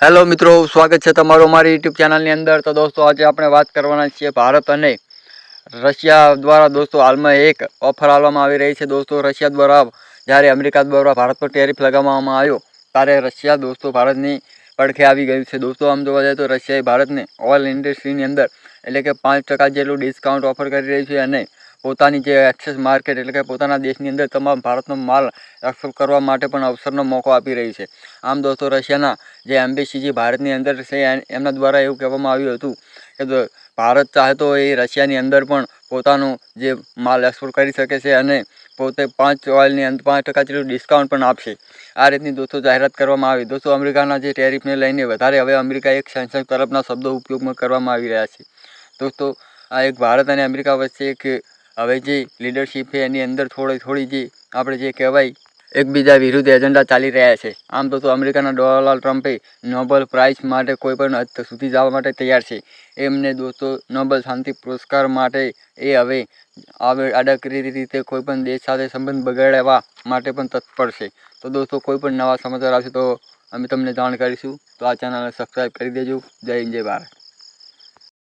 Hello મિત્રો, સ્વાગત છે તમારું અમારી યુટ્યુબ ચેનલની અંદર। તો દોસ્તો આજે આપણે વાત કરવાના છીએ ભારત અને રશિયા દ્વારા દોસ્તો હાલમાં એક ઓફર આપવામાં આવી રહી છે। દોસ્તો રશિયા દ્વારા જ્યારે અમેરિકા દ્વારા ભારત પર ટેરિફ લગાવવામાં આવ્યો ત્યારે રશિયા દોસ્તો ભારતની પડખે આવી ગયું છે। દોસ્તો આમ જોવા જાય તો રશિયાએ ભારતને ઓઇલ ઇન્ડસ્ટ્રીની અંદર એટલે કે 5% જેટલું ડિસ્કાઉન્ટ ઓફર કરી રહ્યું છે અને પોતાની જે એક્સેસ માર્કેટ એટલે કે પોતાના દેશની અંદર તમામ ભારતનો માલ એક્સપોર્ટ કરવા માટે પણ અવસરનો મોકો આપી રહ્યું છે। આમ દોસ્તો રશિયાના જે એમ્બેસી જે ભારતની અંદર છે એમના દ્વારા એવું કહેવામાં આવ્યું હતું કે ભારત ચાહે તો એ રશિયાની અંદર પણ પોતાનું જે માલ એક્સપોર્ટ કરી શકે છે અને પોતે 5% જેટલું ડિસ્કાઉન્ટ પણ આપશે। આ રીતની દોસ્તો જાહેરાત કરવામાં આવી। દોસ્તો અમેરિકાના જે ટેરિફને લઈને વધારે હવે અમેરિકા એક સેન્સર તરફના શબ્દો ઉપયોગમાં કરવામાં આવી રહ્યા છે। દોસ્તો આ એક ભારત અને અમેરિકા વચ્ચે એક હવે જે લીડરશિપ છે એની અંદર થોડી જે આપણે જે કહેવાય એકબીજા વિરુદ્ધ એજન્ડા ચાલી રહ્યા છે। આમ તો અમેરિકાના ડોનાલ્ડ ટ્રમ્પે નોબેલ પ્રાઇઝ માટે કોઈ પણ હદ સુધી જવા માટે તૈયાર છે। એમને દોસ્તો નોબેલ શાંતિ પુરસ્કાર માટે એ હવે આડાકરી રીતે કોઈ પણ દેશ સાથે સંબંધ બગાડવા માટે પણ તત્પર છે। તો દોસ્તો કોઈ પણ નવા સમાચાર આવશે તો અમે તમને જાણ કરીશું। તો આ ચેનલને સબસ્ક્રાઈબ કરી દેજો। જય હિન્દ, જય ભારત।